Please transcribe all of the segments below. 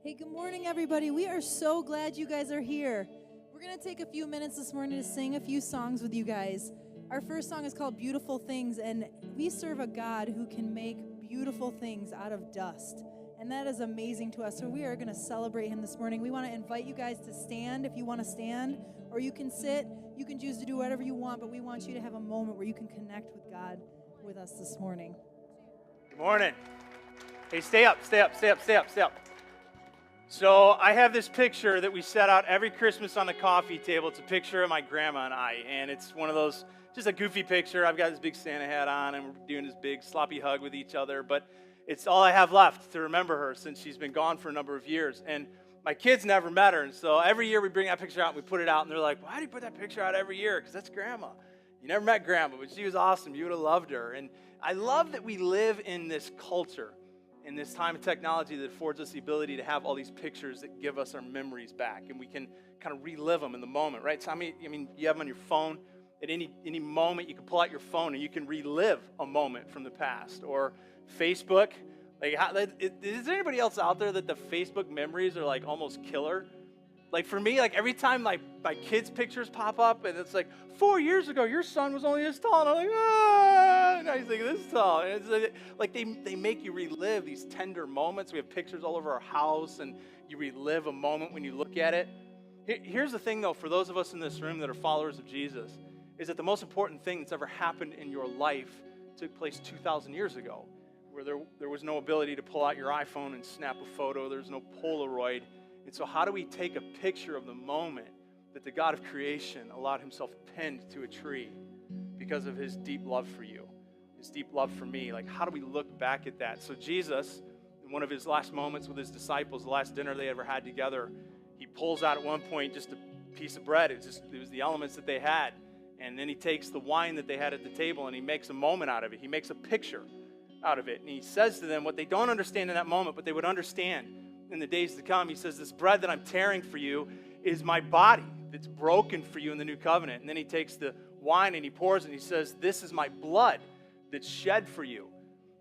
Hey, good morning, everybody. We are so glad you guys are here. We're going to take a few minutes this morning to sing a few songs with you guys. Our first song is called Beautiful Things, and we serve a God who can make beautiful things out of dust. And that is amazing to us. So we are going to celebrate him this morning. We want to invite you guys to stand if you want to stand, or you can sit. You can choose to do whatever you want, but we want you to have a moment where you can connect with God with us this morning. Good morning. Hey, stay up. So I have this picture that we set out every Christmas on the coffee table. It's a picture of my grandma and I, and it's one of those, just a goofy picture. I've got this big Santa hat on, and we're doing this big sloppy hug with each other, but it's all I have left to remember her since she's been gone for a number of years. And my kids never met her, and so every year we bring that picture out, and we put it out, and they're like, why do you put that picture out every year? Because that's Grandma. You never met Grandma, but she was awesome. You would have loved her. And I love that we live in this culture, in this time of technology that affords us the ability to have all these pictures that give us our memories back, and we can kind of relive them in the moment, right? So I mean, you have them on your phone. At any moment, you can pull out your phone and you can relive a moment from the past. Or Facebook. Is there anybody else out there that the Facebook memories are like almost killer? Like for me, like every time my kids' pictures pop up, and it's like 4 years ago, your son was only this tall, and I'm like, ah, now he's like this tall. And it's like they make you relive these tender moments. We have pictures all over our house, and you relive a moment when you look at it. Here's the thing, though, for those of us in this room that are followers of Jesus, is that the most important thing that's ever happened in your life took place 2,000 years ago, where there was no ability to pull out your iPhone and snap a photo. There's no Polaroid. And so how do we take a picture of the moment that the God of creation allowed himself pinned to a tree because of his deep love for you, his deep love for me? Like, how do we look back at that? So Jesus, in one of his last moments with his disciples, the last dinner they ever had together, he pulls out at one point just a piece of bread. It was the elements that they had. And then he takes the wine that they had at the table and he makes a moment out of it. He makes a picture out of it. And he says to them what they don't understand in that moment, but they would understand in the days to come. He says, this bread that I'm tearing for you is my body that's broken for you in the new covenant. And then he takes the wine and he pours it and he says, this is my blood that's shed for you.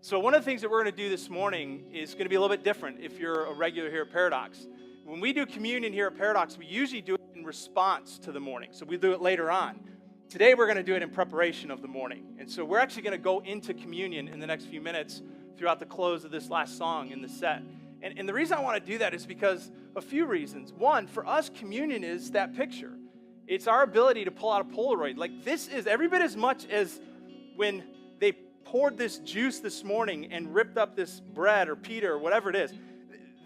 So one of the things that we're going to do this morning is going to be a little bit different if you're a regular here at Paradox. When we do communion here at Paradox, we usually do it in response to the morning. So we do it later on. Today we're going to do it in preparation of the morning. And so we're actually going to go into communion in the next few minutes throughout the close of this last song in the set. And the reason I want to do that is because a few reasons. One, for us, communion is that picture. It's our ability to pull out a Polaroid. Like this is every bit as much as when they poured this juice this morning and ripped up this bread or pita or whatever it is.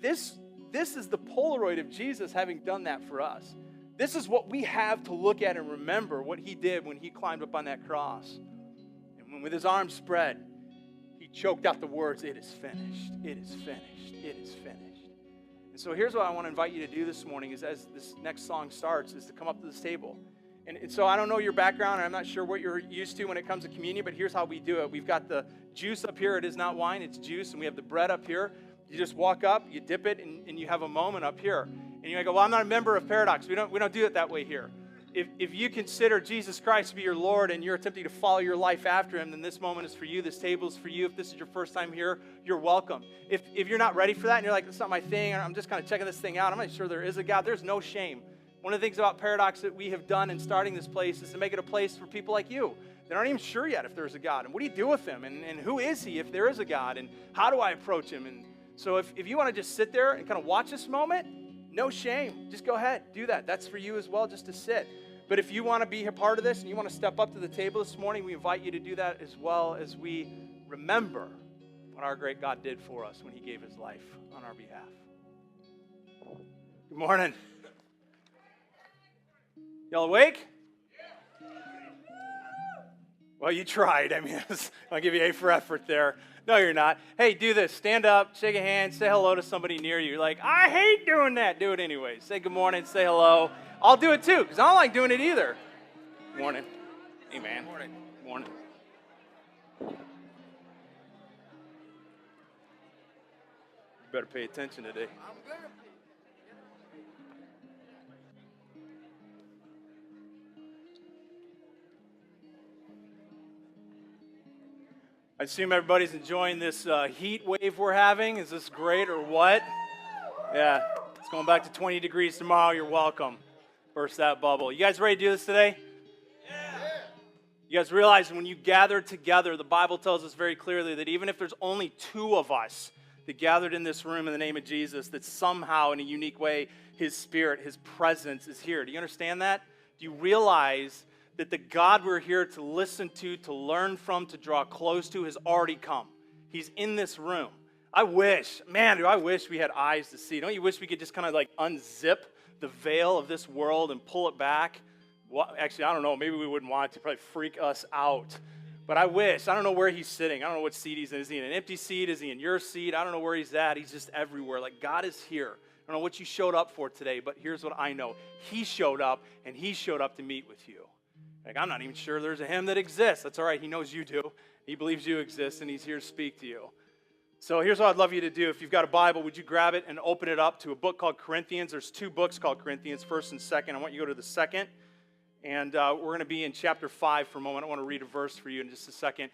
This is the Polaroid of Jesus having done that for us. This is what we have to look at and remember what he did when he climbed up on that cross. And when with his arms spread, he choked out the words, it is finished, it is finished, it is finished. And so here's what I want to invite you to do this morning is as this next song starts is to come up to this table. And so I don't know your background, and I'm not sure what you're used to when it comes to communion, but here's how we do it. We've got the juice up here. It is not wine, it's juice. And we have the bread up here. You just walk up, you dip it, and you have a moment up here. And you might go, well, I'm not a member of Paradox. We don't do it that way here. If you consider Jesus Christ to be your Lord and you're attempting to follow your life after him, then this moment is for you. This table is for you. If this is your first time here, you're welcome. If you're not ready for that and you're like, it's not my thing, or I'm just kind of checking this thing out, I'm not sure there is a God, there's no shame. One of the things about Paradox that we have done in starting this place is to make it a place for people like you that aren't even sure yet if there's a God. And what do you do with him? And who is he if there is a God? And how do I approach him? And so if you want to just sit there and kind of watch this moment, no shame. Just go ahead. Do that. That's for you as well, just to sit. But if you want to be a part of this and you want to step up to the table this morning, we invite you to do that as well as we remember what our great God did for us when he gave his life on our behalf. Good morning. Y'all awake? Well, you tried. I mean, I'll give you A for effort there. No, you're not. Hey, do this. Stand up, shake a hand, say hello to somebody near you. You're like, I hate doing that. Do it anyway. Say good morning, say hello. I'll do it too, because I don't like doing it either. Morning. Hey, man. Morning. Morning. You better pay attention today. I'm good. I assume everybody's enjoying this heat wave we're having. Is this great or what? Yeah, it's going back to 20 degrees tomorrow. You're welcome. Burst that bubble. You guys ready to do this today? You guys realize when you gather together, the Bible tells us very clearly that even if there's only two of us that gathered in this room in the name of Jesus, that somehow in a unique way, His Spirit, His presence is here. Do you understand that? Do you realize that the God we're here to listen to learn from, to draw close to, has already come? He's in this room. I wish we had eyes to see. Don't you wish we could just kind of like unzip the veil of this world and pull it back? Well, actually, I don't know. Maybe we wouldn't want it to. Probably freak us out. But I wish. I don't know where He's sitting. I don't know what seat He's in. Is He in an empty seat? Is He in your seat? I don't know where He's at. He's just everywhere. Like, God is here. I don't know what you showed up for today, but here's what I know. He showed up, and He showed up to meet with you. Like, I'm not even sure there's a Him that exists. That's all right. He knows you do. He believes you exist, and He's here to speak to you. So here's what I'd love you to do. If you've got a Bible, would you grab it and open it up to a book called Corinthians? There's two books called Corinthians, 1st and 2nd. I want you to go to the 2nd. And we're going to be in chapter 5 for a moment. I want to read a verse for you in just a second.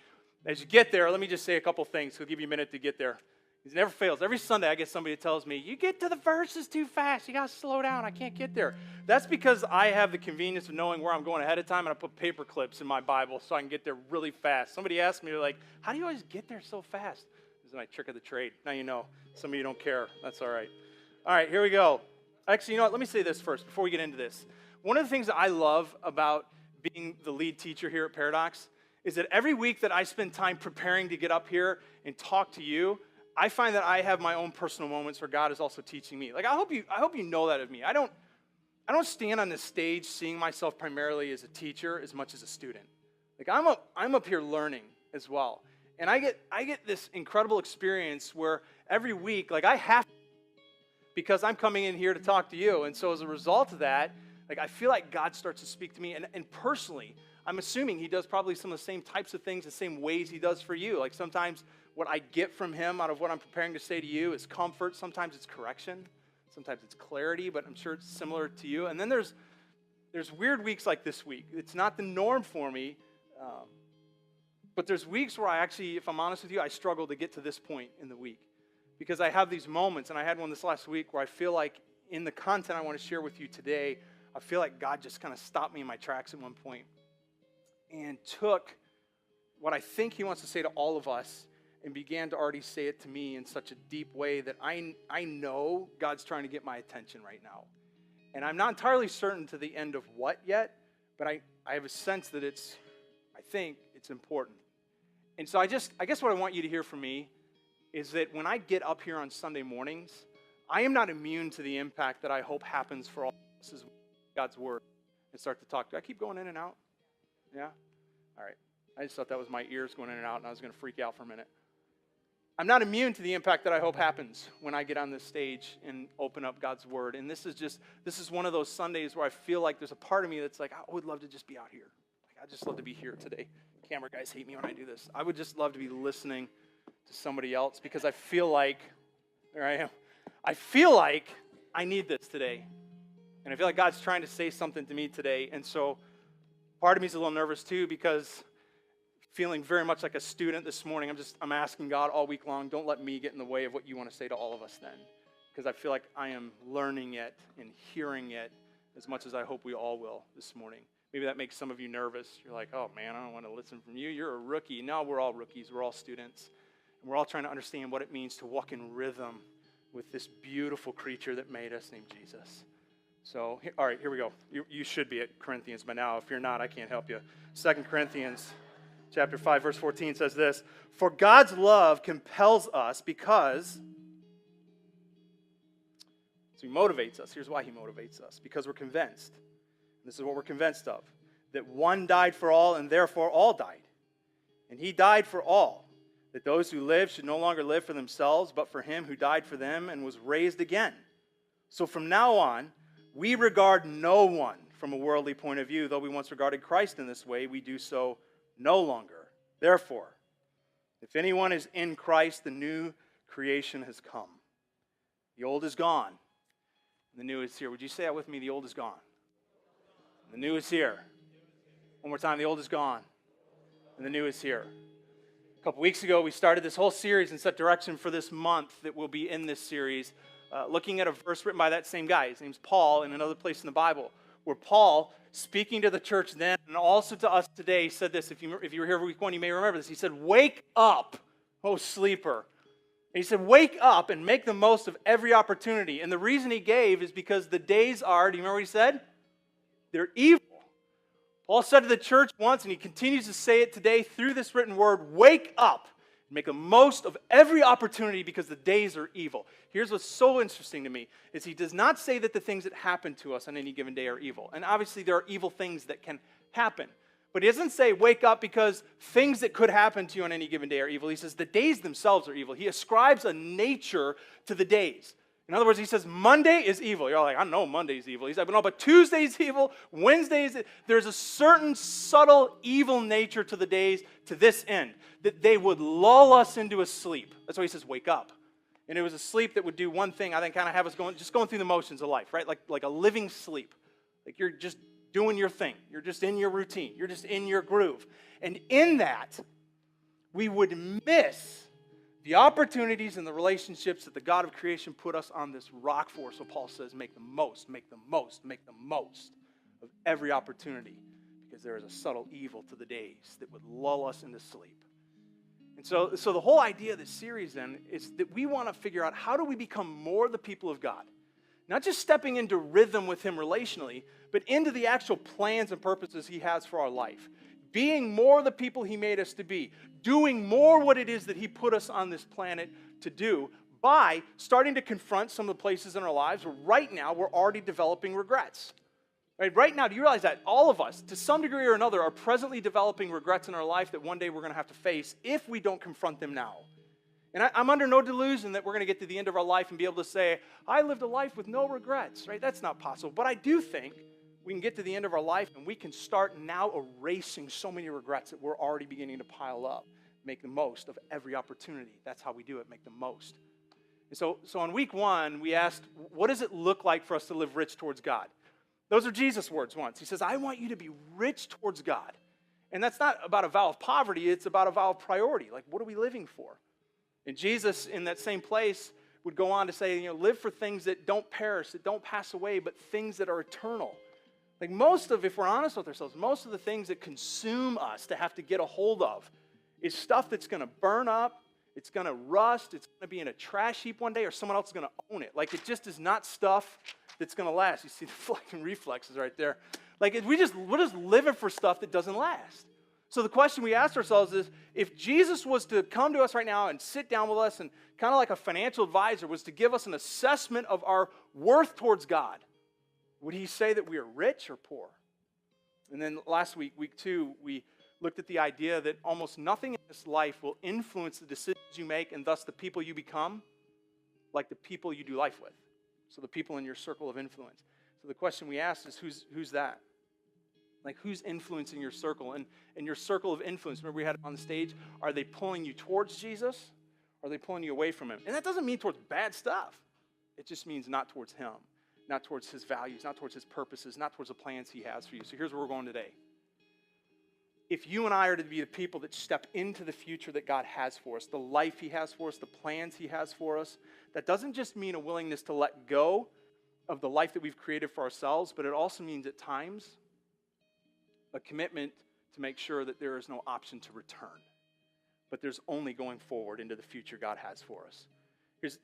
As you get there, let me just say a couple things. We'll give you a minute to get there. It never fails. Every Sunday I get somebody that tells me, you get to the verses too fast. You got to slow down. I can't get there. That's because I have the convenience of knowing where I'm going ahead of time, and I put paper clips in my Bible so I can get there really fast. Somebody asked me, they're like, how do you always get there so fast? This is my trick of the trade. Now you know. Some of you don't care. That's all right. All right, here we go. Actually, you know what? Let me say this first before we get into this. One of the things that I love about being the lead teacher here at Paradox is that every week that I spend time preparing to get up here and talk to you, I find that I have my own personal moments where God is also teaching me. Like, I hope you know that of me. I don't stand on the stage seeing myself primarily as a teacher as much as a student. Like, I'm up here learning as well. And I get this incredible experience where every week, like, I have to, because I'm coming in here to talk to you. And so as a result of that, like, I feel like God starts to speak to me, and personally, I'm assuming He does probably some of the same types of things, the same ways He does for you. Like, sometimes what I get from Him out of what I'm preparing to say to you is comfort. Sometimes it's correction. Sometimes it's clarity, but I'm sure it's similar to you. And then there's weird weeks like this week. It's not the norm for me, but there's weeks where I actually, if I'm honest with you, I struggle to get to this point in the week because I have these moments, and I had one this last week where I feel like in the content I want to share with you today, I feel like God just kind of stopped me in my tracks at one point and took what I think He wants to say to all of us and began to already say it to me in such a deep way that I know God's trying to get my attention right now. And I'm not entirely certain to the end of what yet, but I have a sense that I think it's important. And so I guess what I want you to hear from me is that when I get up here on Sunday mornings, I am not immune to the impact that I hope happens for all of us as God's Word and start to talk. Do I keep going in and out? Yeah? All right. I just thought that was my ears going in and out, and I was going to freak out for a minute. I'm not immune to the impact that I hope happens when I get on this stage and open up God's Word. And this is one of those Sundays where I feel like there's a part of me that's like, I would love to just be out here. Like, I'd just love to be here today. Camera guys hate me when I do this. I would just love to be listening to somebody else because I feel like, there I am, I feel like I need this today. And I feel like God's trying to say something to me today. And so part of me is a little nervous too because feeling very much like a student this morning, I'm asking God all week long, don't let me get in the way of what you want to say to all of us then. Because I feel like I am learning it and hearing it as much as I hope we all will this morning. Maybe that makes some of you nervous. You're like, oh man, I don't want to listen from you. You're a rookie. No, we're all rookies. We're all students. And we're all trying to understand what it means to walk in rhythm with this beautiful creature that made us named Jesus. So, all right, here we go. You should be at Corinthians by now. If you're not, I can't help you. 2 Corinthians chapter 5, verse 14 says this, for God's love compels us because, so He motivates us. Here's why He motivates us. Because we're convinced. This is what we're convinced of. That one died for all, and therefore all died. And He died for all. That those who live should no longer live for themselves, but for Him who died for them and was raised again. So from now on, we regard no one from a worldly point of view. Though we once regarded Christ in this way, we do so no longer. Therefore, if anyone is in Christ, the new creation has come. The old is gone, and the new is here. Would you say that with me? The old is gone. The new is here. One more time, the old is gone, and the new is here. A couple weeks ago, we started this whole series and set direction for this month that will be in this series looking at a verse written by that same guy. His name's Paul, in another place in the Bible, where Paul, speaking to the church then and also to us today, said this. If you were here for week 1, you may remember this. He said, "Wake up, O sleeper." And he said, "Wake up and make the most of every opportunity." And the reason he gave is because the days are, do you remember what he said? They're evil. Paul said to the church once, and he continues to say it today through this written word, wake up and make the most of every opportunity because the days are evil. Here's what's so interesting to me, is he does not say that the things that happen to us on any given day are evil. And obviously there are evil things that can happen. But he doesn't say wake up because things that could happen to you on any given day are evil. He says the days themselves are evil. He ascribes a nature to the days. In other words, he says Monday is evil. You're like, I know Monday's evil. He's like, no, but Tuesday's evil, Wednesday's evil. There's a certain subtle evil nature to the days to this end, that they would lull us into a sleep. That's why he says wake up. And it was a sleep that would do one thing, I think, kind of have us going through the motions of life, right? Like a living sleep. Like you're just doing your thing. You're just in your routine. You're just in your groove. And in that, we would miss the opportunities and the relationships that the God of creation put us on this rock for. So Paul says, make the most of every opportunity, because there is a subtle evil to the days that would lull us into sleep. And so the whole idea of this series then is that we want to figure out, how do we become more the people of God? Not just stepping into rhythm with him relationally, but into the actual plans and purposes he has for our life. Being more the people he made us to be. Doing more what it is that he put us on this planet to do, by starting to confront some of the places in our lives where right now we're already developing regrets. Right now, do you realize that all of us, to some degree or another, are presently developing regrets in our life that one day we're going to have to face if we don't confront them now? And I'm under no delusion that we're going to get to the end of our life and be able to say, I lived a life with no regrets, right? That's not possible. But I do think we can get to the end of our life and we can start now erasing so many regrets that we're already beginning to pile up. Make the most of every opportunity. That's how we do it, make the most. And so on week 1, we asked, what does it look like for us to live rich towards God? Those are Jesus' words once. He says, I want you to be rich towards God. And that's not about a vow of poverty, it's about a vow of priority. Like, what are we living for? And Jesus, in that same place, would go on to say, live for things that don't perish, that don't pass away, but things that are eternal. Like if we're honest with ourselves, most of the things that consume us to have to get a hold of is stuff that's going to burn up, it's going to rust, it's going to be in a trash heap one day, or someone else is going to own it. Like, it just is not stuff that's going to last. You see the fucking reflexes right there. Like, we're just living for stuff that doesn't last. So the question we ask ourselves is, if Jesus was to come to us right now and sit down with us and kind of like a financial advisor was to give us an assessment of our worth towards God, would he say that we are rich or poor? And then last week, week 2, we looked at the idea that almost nothing in this life will influence the decisions you make and thus the people you become like the people you do life with. So the people in your circle of influence. So the question we asked is, who's that? Like, who's influencing your circle? And your circle of influence, remember we had it on the stage, are they pulling you towards Jesus? Or are they pulling you away from him? And that doesn't mean towards bad stuff. It just means not towards him, not towards his values, not towards his purposes, not towards the plans he has for you. So here's where we're going today. If you and I are to be the people that step into the future that God has for us, the life he has for us, the plans he has for us, that doesn't just mean a willingness to let go of the life that we've created for ourselves, but it also means at times a commitment to make sure that there is no option to return, but there's only going forward into the future God has for us.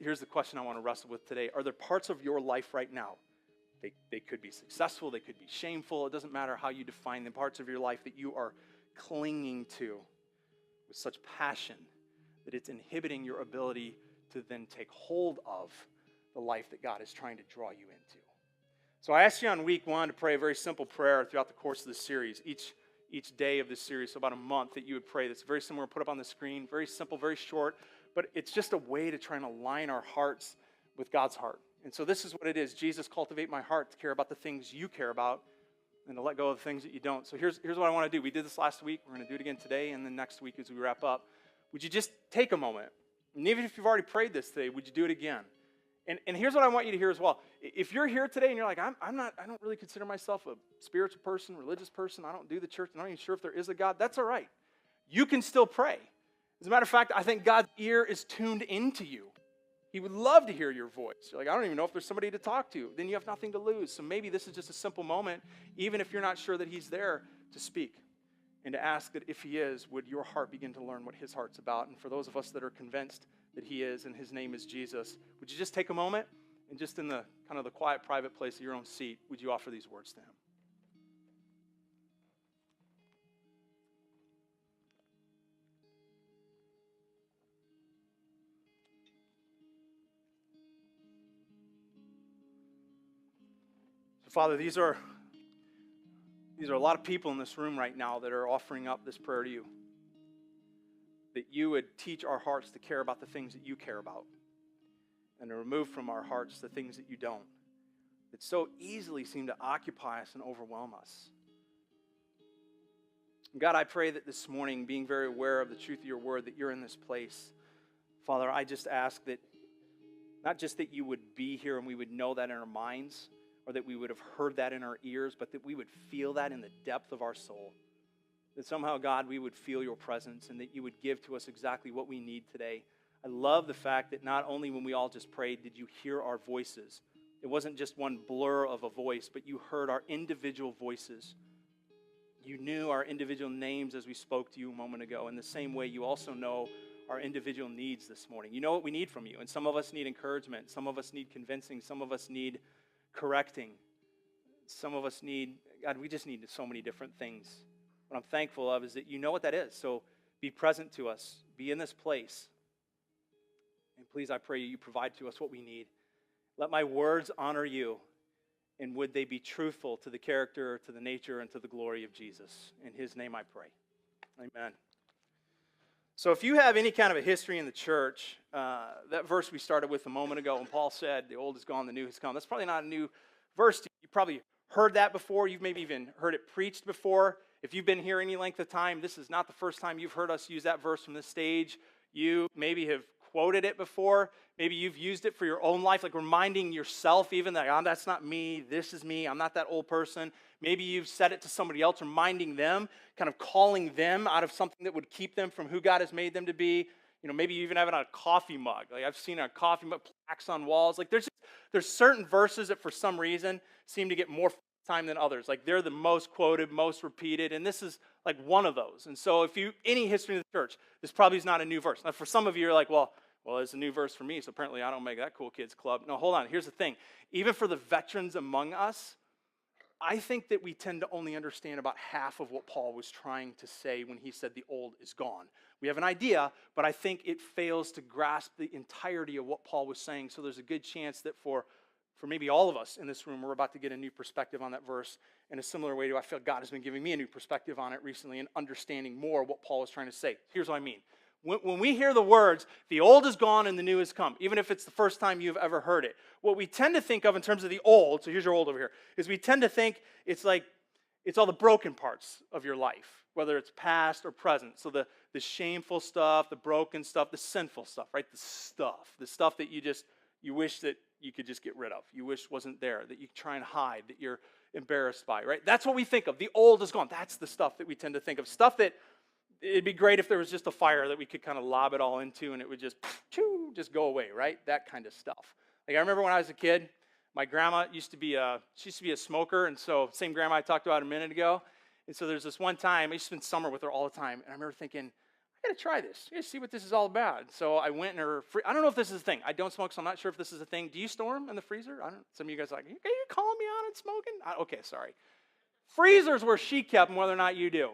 Here's the question I want to wrestle with today. Are there parts of your life right now? They could be successful, they could be shameful, it doesn't matter how you define them, parts of your life that you are clinging to with such passion that it's inhibiting your ability to then take hold of the life that God is trying to draw you into. So I asked you on week 1 to pray a very simple prayer throughout the course of this series, each day of this series, so about a month, that you would pray. That's very similar, put up on the screen, very simple, very short, but it's just a way to try and align our hearts with God's heart. And so this is what it is. Jesus, cultivate my heart to care about the things you care about and to let go of the things that you don't. So here's what I want to do. We did this last week. We're going to do it again today and then next week as we wrap up. Would you just take a moment? And even if you've already prayed this today, would you do it again? And here's what I want you to hear as well. If you're here today and you're like, I don't really consider myself a spiritual person, religious person. I don't do the church. I'm not even sure if there is a God. That's all right. You can still pray. As a matter of fact, I think God's ear is tuned into you. He would love to hear your voice. You're like, I don't even know if there's somebody to talk to. Then you have nothing to lose. So maybe this is just a simple moment, even if you're not sure that he's there, to speak and to ask that if he is, would your heart begin to learn what his heart's about? And for those of us that are convinced that he is and his name is Jesus, would you just take a moment and just in the kind of the quiet, private place of your own seat, would you offer these words to him? So, Father, these are a lot of people in this room right now that are offering up this prayer to you. That you would teach our hearts to care about the things that you care about and to remove from our hearts the things that you don't, that so easily seem to occupy us and overwhelm us. God, I pray that this morning, being very aware of the truth of your word, that you're in this place. Father, I just ask that not just that you would be here and we would know that in our minds, or that we would have heard that in our ears, but that we would feel that in the depth of our soul. That somehow, God, we would feel your presence and that you would give to us exactly what we need today. I love the fact that not only when we all just prayed did you hear our voices. It wasn't just one blur of a voice, but you heard our individual voices. You knew our individual names as we spoke to you a moment ago. In the same way, you also know our individual needs this morning. You know what we need from you. And some of us need encouragement. Some of us need convincing. Some of us need correcting. Some of us need, God, we just need so many different things. What I'm thankful of is that you know what that is. So be present to us. Be in this place. And please, I pray you provide to us what we need. Let my words honor you. And would they be truthful to the character, to the nature, and to the glory of Jesus. In his name I pray. Amen. So if you have any kind of a history in the church, that verse we started with a moment ago when Paul said, the old is gone, the new has come. That's probably not a new verse to you. You probably heard that before. You've maybe even heard it preached before. If you've been here any length of time, this is not the first time you've heard us use that verse from this stage. You maybe have quoted it before. Maybe you've used it for your own life, like reminding yourself even that, oh, that's not me, this is me, I'm not that old person. Maybe you've said it to somebody else, reminding them, kind of calling them out of something that would keep them from who God has made them to be. You know, maybe you even have it on a coffee mug. Like I've seen a coffee mug, plaques on walls. Like there's certain verses that for some reason seem to get more time than others. Like they're the most quoted, most repeated, and this is like one of those. And so if you, any history of the church, this probably is not a new verse. Now for some of you, you're like, well, it's a new verse for me, so apparently I don't make that cool kids club. No, hold on. Here's the thing. Even for the veterans among us, I think that we tend to only understand about half of what Paul was trying to say when he said the old is gone. We have an idea, but I think it fails to grasp the entirety of what Paul was saying. So there's a good chance that for maybe all of us in this room, we're about to get a new perspective on that verse in a similar way to I feel God has been giving me a new perspective on it recently and understanding more what Paul is trying to say. Here's what I mean. When we hear the words, the old is gone and the new has come, even if it's the first time you've ever heard it, what we tend to think of in terms of the old, so here's your old over here, is we tend to think it's like, it's all the broken parts of your life, whether it's past or present. So the shameful stuff, the broken stuff, the sinful stuff, right? The stuff that you wish that you could just get rid of. You wish wasn't there, that you try and hide, that you're embarrassed by, right? That's what we think of. The old is gone. That's the stuff that we tend to think of. Stuff that it'd be great if there was just a fire that we could kind of lob it all into and it would just go away, right? That kind of stuff. Like I remember when I was a kid, my grandma used to be a smoker, and so same grandma I talked about a minute ago. And so there's this one time, I used to spend summer with her all the time, and I remember thinking, I gotta try this. I gotta see what this is all about. And so I went in her, I don't know if this is a thing. I don't smoke, so I'm not sure if this is a thing. Do you store them in the freezer? Some of you guys are like, are you calling me out on smoking? Okay, sorry. Freezer's where she kept them, whether or not you do.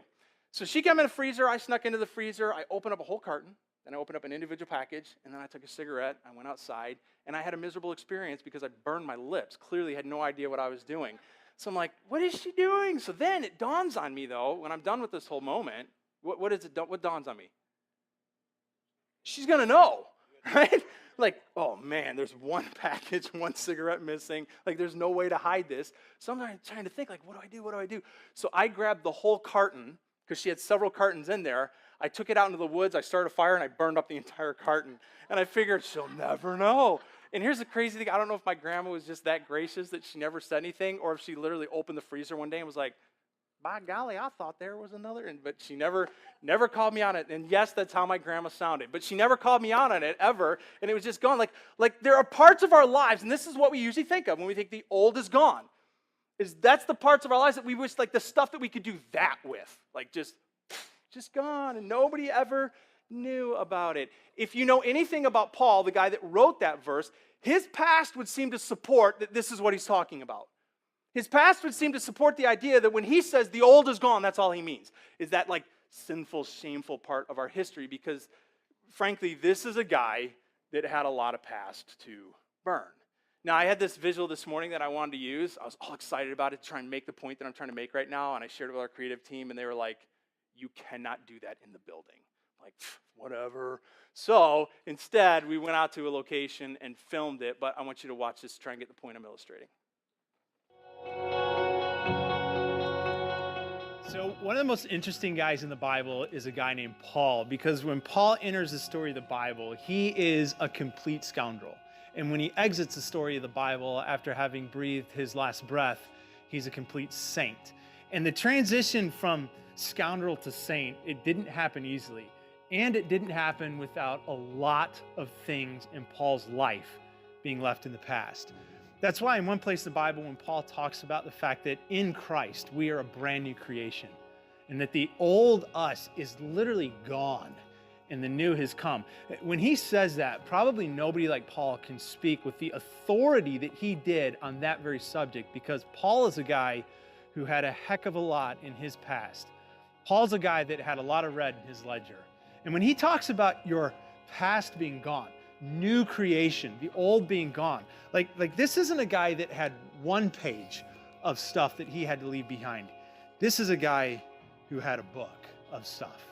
So she kept them in the freezer. I snuck into the freezer. I opened up a whole carton. Then I opened up an individual package. And then I took a cigarette. I went outside. And I had a miserable experience because I burned my lips. Clearly had no idea what I was doing. So I'm like, what is she doing? So then it dawns on me, though, when I'm done with this whole moment, what dawns on me? She's going to know, right? Like, oh, man, there's one package, one cigarette missing. Like, there's no way to hide this. So I'm trying to think, like, what do I do? So I grabbed the whole carton, because she had several cartons in there. I took it out into the woods, I started a fire, and I burned up the entire carton. And I figured she'll never know. And here's the crazy thing. I don't know if my grandma was just that gracious that she never said anything, or if she literally opened the freezer one day and was like, by golly, I thought there was another. But she never called me on it. And yes, that's how my grandma sounded. But she never called me out on it ever. And it was just gone. Like there are parts of our lives, and this is what we usually think of when we think the old is gone. That's the parts of our lives that we wish, like the stuff that we could do that with. Like just gone. And nobody ever knew about it. If you know anything about Paul, the guy that wrote that verse, his past would seem to support that this is what he's talking about. His past would seem to support the idea that when he says the old is gone, that's all he means. Is that like sinful, shameful part of our history? Because frankly, this is a guy that had a lot of past to burn. Now, I had this visual this morning that I wanted to use. I was all excited about it to try and make the point that I'm trying to make right now, and I shared it with our creative team, and they were like, you cannot do that in the building. Like, whatever. So instead, we went out to a location and filmed it, but I want you to watch this to try and get the point I'm illustrating. So one of the most interesting guys in the Bible is a guy named Paul, because when Paul enters the story of the Bible, he is a complete scoundrel. And when he exits the story of the Bible after having breathed his last breath, he's a complete saint. And the transition from scoundrel to saint, it didn't happen easily. And it didn't happen without a lot of things in Paul's life being left in the past. That's why in one place in the Bible, when Paul talks about the fact that in Christ, we are a brand new creation, and that the old us is literally gone and the new has come. When he says that, probably nobody like Paul can speak with the authority that he did on that very subject, because Paul is a guy who had a heck of a lot in his past. Paul's a guy that had a lot of red in his ledger. And when he talks about your past being gone, new creation, the old being gone, like this isn't a guy that had one page of stuff that he had to leave behind. This is a guy who had a book of stuff.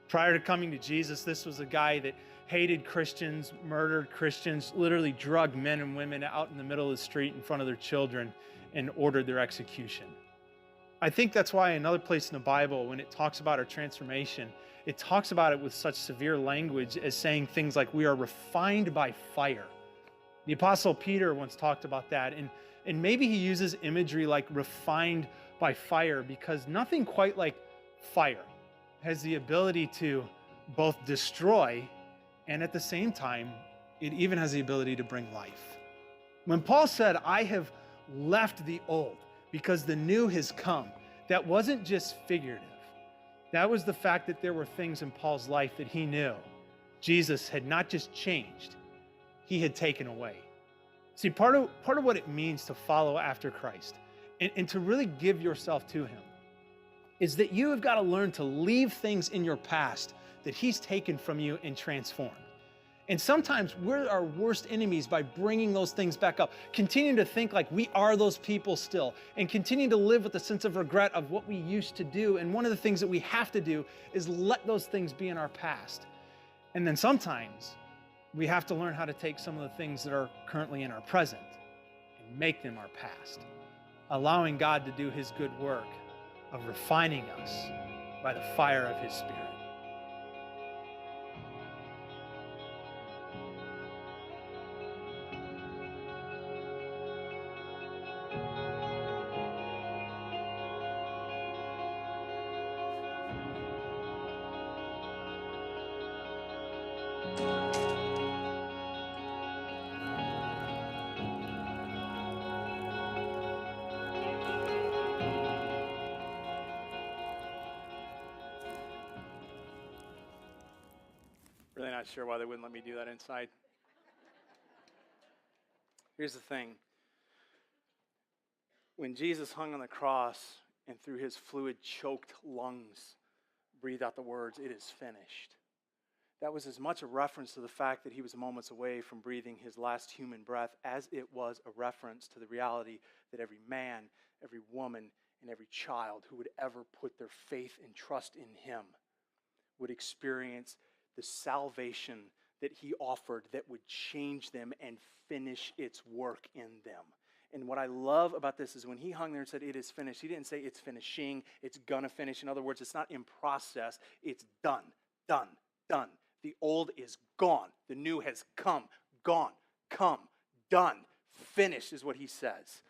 Prior to coming to Jesus, this was a guy that hated Christians, murdered Christians, literally drugged men and women out in the middle of the street in front of their children and ordered their execution. I think that's why another place in the Bible, when it talks about our transformation, it talks about it with such severe language as saying things like we are refined by fire. The Apostle Peter once talked about that, and maybe he uses imagery like refined by fire because nothing quite like fire has the ability to both destroy and at the same time, it even has the ability to bring life. When Paul said, I have left the old because the new has come, that wasn't just figurative. That was the fact that there were things in Paul's life that he knew Jesus had not just changed, he had taken away. See, part of what it means to follow after Christ and to really give yourself to him is that you have got to learn to leave things in your past that he's taken from you and transformed. And sometimes we're our worst enemies by bringing those things back up, continuing to think like we are those people still, and continue to live with a sense of regret of what we used to do. And one of the things that we have to do is let those things be in our past. And then sometimes we have to learn how to take some of the things that are currently in our present and make them our past, allowing God to do his good work of refining us by the fire of his Spirit. Really not sure why they wouldn't let me do that inside. Here's the thing. When Jesus hung on the cross and through his fluid-choked lungs breathed out the words, "It is finished," that was as much a reference to the fact that he was moments away from breathing his last human breath as it was a reference to the reality that every man, every woman, and every child who would ever put their faith and trust in him would experience the salvation that he offered that would change them and finish its work in them. And what I love about this is when he hung there and said, "It is finished," he didn't say it's finishing, it's gonna finish. In other words, it's not in process, it's done, done, done. The old is gone. The new has come, gone, come, done, finished is what he says.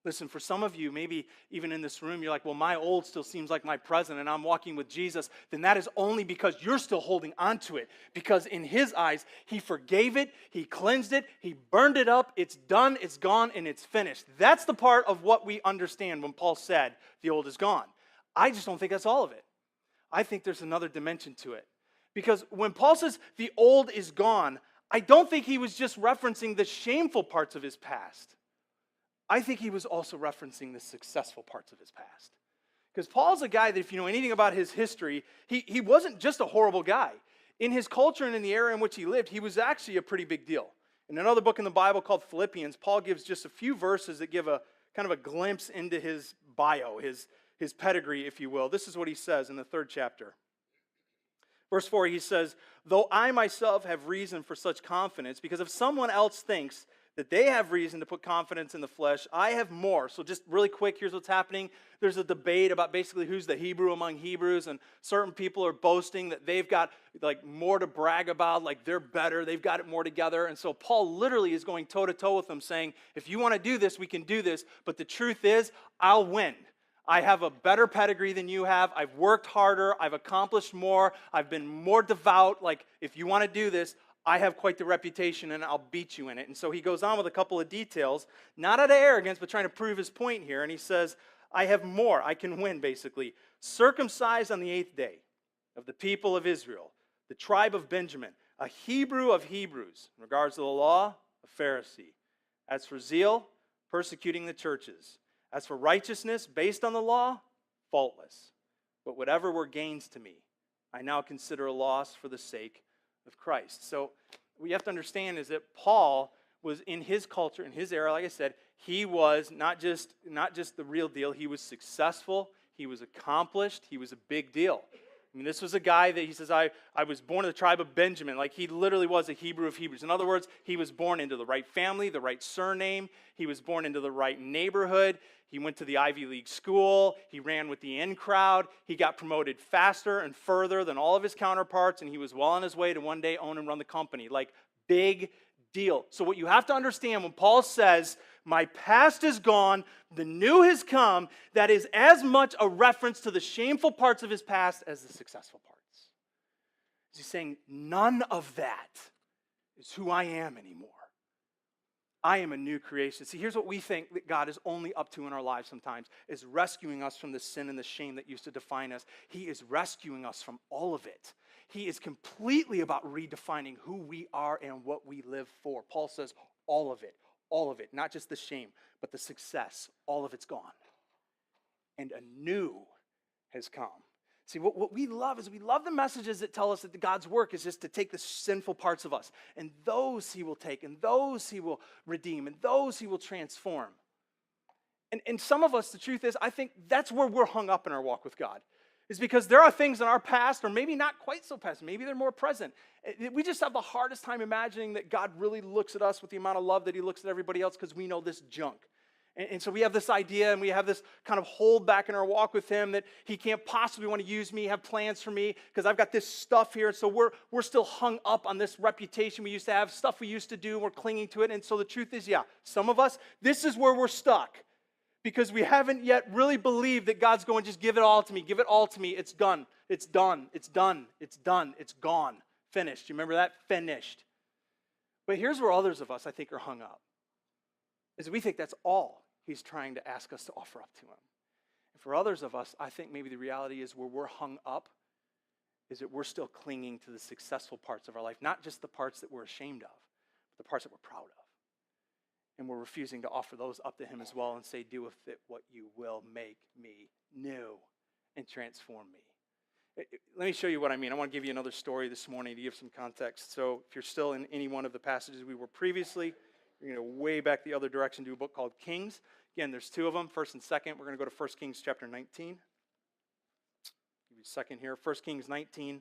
Listen, for some of you, maybe even in this room, you're like, well, my old still seems like my present and I'm walking with Jesus. Then that is only because you're still holding on to it. Because in his eyes, he forgave it, he cleansed it, he burned it up, it's done, it's gone, and it's finished. That's the part of what we understand when Paul said the old is gone. I just don't think that's all of it. I think there's another dimension to it. Because when Paul says the old is gone, I don't think he was just referencing the shameful parts of his past. I think he was also referencing the successful parts of his past. Because Paul's a guy that, if you know anything about his history, he wasn't just a horrible guy. In his culture and in the area in which he lived, he was actually a pretty big deal. In another book in the Bible called Philippians, Paul gives just a few verses that give a kind of a glimpse into his bio, his pedigree, if you will. This is what he says in the 3rd chapter. Verse 4, he says, though I myself have reason for such confidence, because if someone else thinks that they have reason to put confidence in the flesh, I have more. So just really quick, here's what's happening. There's a debate about basically who's the Hebrew among Hebrews, and certain people are boasting that they've got like more to brag about, like they're better, they've got it more together. And so Paul literally is going toe-to-toe with them, saying, if you want to do this, we can do this, but the truth is, I'll win. I have a better pedigree than you have. I've worked harder. I've accomplished more. I've been more devout. Like, if you want to do this, I have quite the reputation and I'll beat you in it. And so he goes on with a couple of details, not out of arrogance, but trying to prove his point here. And he says, I have more. I can win, basically. Circumcised on the 8th day of the people of Israel, the tribe of Benjamin, a Hebrew of Hebrews, in regards to the law, a Pharisee. As for zeal, persecuting the churches. As for righteousness based on the law, faultless. But whatever were gains to me, I now consider a loss for the sake of Christ. So what you have to understand is that Paul was in his culture, in his era, like I said, he was not just the real deal. He was successful. He was accomplished. He was a big deal. I mean, this was a guy that he says, I was born in the tribe of Benjamin. Like, he literally was a Hebrew of Hebrews. In other words, he was born into the right family, the right surname. He was born into the right neighborhood. He went to the Ivy League school. He ran with the in crowd. He got promoted faster and further than all of his counterparts, and he was well on his way to one day own and run the company. Like, big deal. So what you have to understand when Paul says, my past is gone, the new has come, that is as much a reference to the shameful parts of his past as the successful parts. He's saying, none of that is who I am anymore. I am a new creation. See, here's what we think that God is only up to in our lives sometimes, is rescuing us from the sin and the shame that used to define us. He is rescuing us from all of it. He is completely about redefining who we are and what we live for. Paul says all of it, not just the shame, but the success, all of it's gone. And a new has come. See, what we love is we love the messages that tell us that God's work is just to take the sinful parts of us, and those he will take, and those he will redeem, and those he will transform. And some of us, the truth is, I think that's where we're hung up in our walk with God, is because there are things in our past, or maybe not quite so past, maybe they're more present. We just have the hardest time imagining that God really looks at us with the amount of love that he looks at everybody else, because we know this junk. And so we have this idea, and we have this kind of hold back in our walk with him that he can't possibly want to use me, have plans for me, because I've got this stuff here. And so we're still hung up on this reputation we used to have, stuff we used to do, and we're clinging to it. And so the truth is, yeah, some of us, this is where we're stuck, because we haven't yet really believed that God's going, just give it all to me, give it all to me. It's done, it's done, it's done, it's done, it's gone, finished. You remember that? Finished. But here's where others of us, I think, are hung up, is we think that's all he's trying to ask us to offer up to him. And for others of us, I think maybe the reality is where we're hung up is that we're still clinging to the successful parts of our life, not just the parts that we're ashamed of, but the parts that we're proud of. And we're refusing to offer those up to him as well and say, do with it what you will, make me new and transform me. Let me show you what I mean. I want to give you another story this morning to give some context. So if you're still in any one of the passages we were previously, you're going to way back the other direction to a book called Kings. Again, there's two of them, 1st and 2nd. We're going to go to 1 Kings chapter 19. Give you a second here. 1 Kings 19,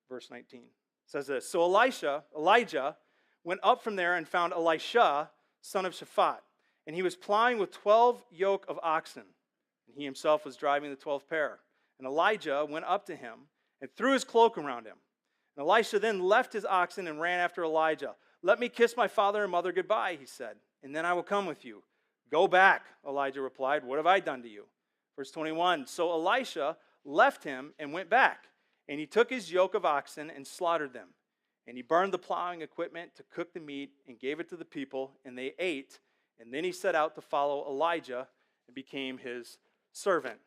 verse 19. It says this, so Elijah went up from there and found Elisha, son of Shaphat. And he was plowing with 12 yoke of oxen. And he himself was driving the 12th pair. And Elijah went up to him and threw his cloak around him. And Elisha then left his oxen and ran after Elijah. Let me kiss my father and mother goodbye, he said. and then I will come with you." "Go back," Elijah replied. "What have I done to you?" Verse 21, so Elisha left him and went back, and he took his yoke of oxen and slaughtered them. And he burned the plowing equipment to cook the meat and gave it to the people, and they ate. And then he set out to follow Elijah and became his servant.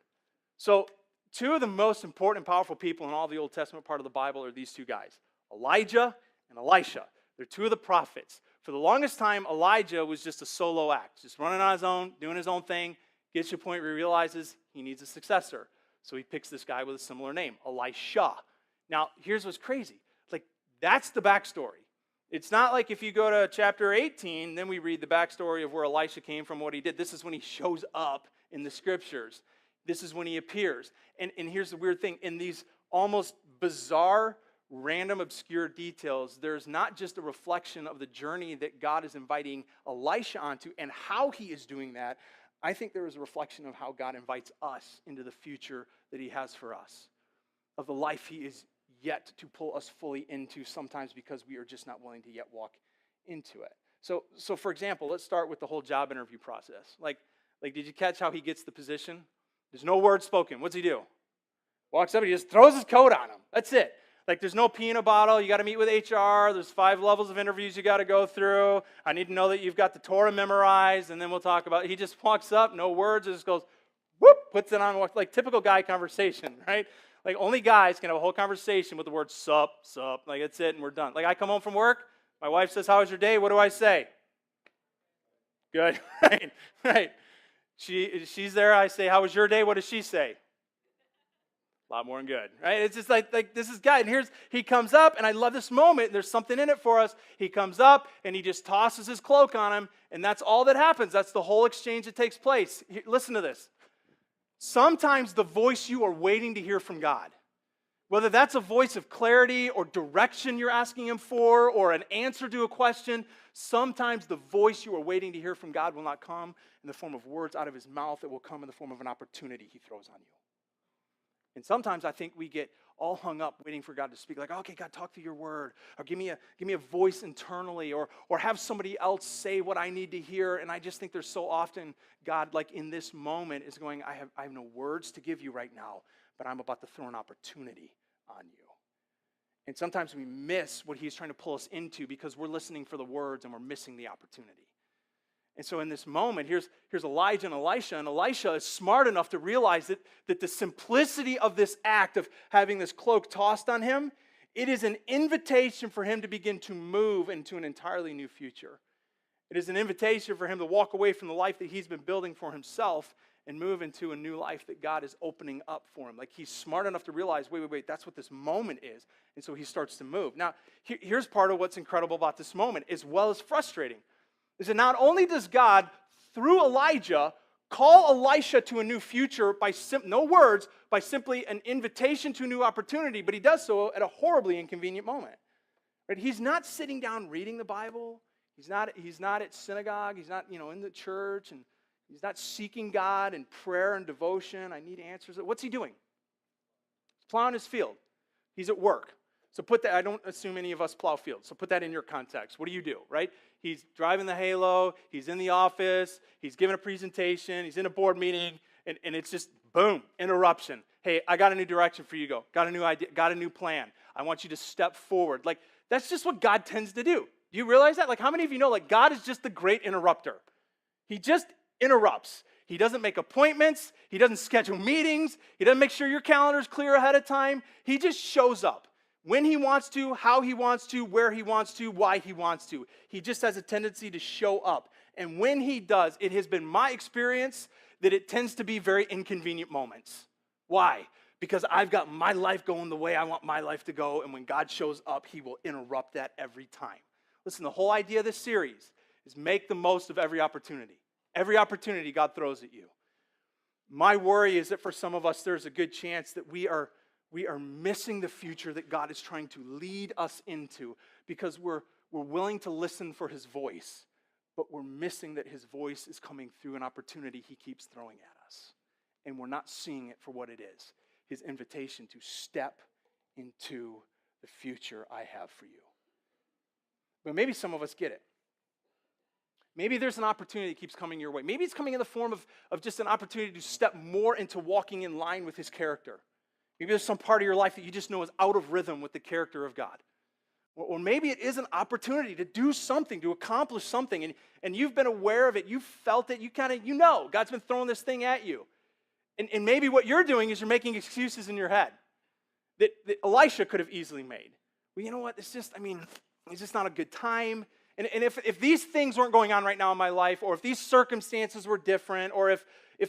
So, two of the most important and powerful people in all the Old Testament part of the Bible are these two guys, Elijah and Elisha. They're two of the prophets. For the longest time, Elijah was just a solo act, just running on his own, doing his own thing, gets to a point where he realizes he needs a successor. So he picks this guy with a similar name, Elisha. Now, here's what's crazy. That's the backstory. It's not like if you go to chapter 18, then we read the backstory of where Elisha came from, what he did. This is when he shows up in the scriptures. This is when he appears. And here's the weird thing. In these almost bizarre, random, obscure details, there's not just a reflection of the journey that God is inviting Elisha onto and how he is doing that. I think there is a reflection of how God invites us into the future that he has for us, of the life he is yet to pull us fully into, sometimes because we are just not willing to yet walk into it. So for example, let's start with the whole job interview process. Like, did you catch how he gets the position? There's no word spoken. What's he do? Walks up, he just throws his coat on him. That's it. There's no pee in a bottle. You got to meet with HR. There's 5 levels of interviews you got to go through. I need to know that you've got the Torah memorized, and then we'll talk about it. He just walks up, no words, just goes, whoop, puts it on, typical guy conversation, right? Only guys can have a whole conversation with the word sup. That's it, and we're done. I come home from work, my wife says, "How was your day?" What do I say? Good, right. She's there, I say, "How was your day?" What does she say? A lot more than good, right? It's just like this is God. And he comes up, and I love this moment. There's something in it for us. He comes up, and he just tosses his cloak on him, and that's all that happens. That's the whole exchange that takes place. Listen to this. Sometimes the voice you are waiting to hear from God, whether that's a voice of clarity or direction you're asking him for or an answer to a question, sometimes the voice you are waiting to hear from God will not come in the form of words out of his mouth. It will come in the form of an opportunity he throws on you. And sometimes I think we get all hung up waiting for God to speak, okay, God, talk through your word, or give me a voice internally, or have somebody else say what I need to hear. And I just think there's so often God, in this moment, is going, I have no words to give you right now, but I'm about to throw an opportunity on you. And sometimes we miss what he's trying to pull us into because we're listening for the words and we're missing the opportunity. And so in this moment, here's Elijah and Elisha is smart enough to realize that the simplicity of this act of having this cloak tossed on him, it is an invitation for him to begin to move into an entirely new future. It is an invitation for him to walk away from the life that he's been building for himself and move into a new life that God is opening up for him. He's smart enough to realize, wait, that's what this moment is. And so he starts to move. Now, here's part of what's incredible about this moment, as well as frustrating. Is that not only does God, through Elijah, call Elisha to a new future by no words, by simply an invitation to a new opportunity, but he does so at a horribly inconvenient moment. Right? He's not sitting down reading the Bible. He's not at synagogue. He's not, in the church, and he's not seeking God in prayer and devotion. I need answers. What's he doing? He's plowing his field. He's at work. So put that, I don't assume any of us plow fields, so put that in your context. What do you do, right? He's driving the Halo, he's in the office, he's giving a presentation, he's in a board meeting, and it's just, boom, interruption. Hey, I got a new direction for you to go. Got a new idea, got a new plan. I want you to step forward. That's just what God tends to do. Do you realize that? How many of you know, God is just the great interrupter? He just interrupts. He doesn't make appointments. He doesn't schedule meetings. He doesn't make sure your calendar is clear ahead of time. He just shows up. When he wants to, how he wants to, where he wants to, why he wants to. He just has a tendency to show up. And when he does, it has been my experience that it tends to be very inconvenient moments. Why? Because I've got my life going the way I want my life to go, and when God shows up, he will interrupt that every time. Listen, the whole idea of this series is make the most of every opportunity. Every opportunity God throws at you. My worry is that for some of us, there's a good chance that we are missing the future that God is trying to lead us into because we're willing to listen for his voice, but we're missing that his voice is coming through an opportunity he keeps throwing at us. And we're not seeing it for what it is, his invitation to step into the future I have for you. But maybe some of us get it. Maybe there's an opportunity that keeps coming your way. Maybe it's coming in the form of just an opportunity to step more into walking in line with his character. Maybe there's some part of your life that you just know is out of rhythm with the character of God. Or maybe it is an opportunity to do something, to accomplish something, and you've been aware of it, you've felt it, you know God's been throwing this thing at you. And maybe what you're doing is you're making excuses in your head that Elisha could have easily made. Well, you know what, it's just not a good time. And if these things weren't going on right now in my life, or if these circumstances were different, or if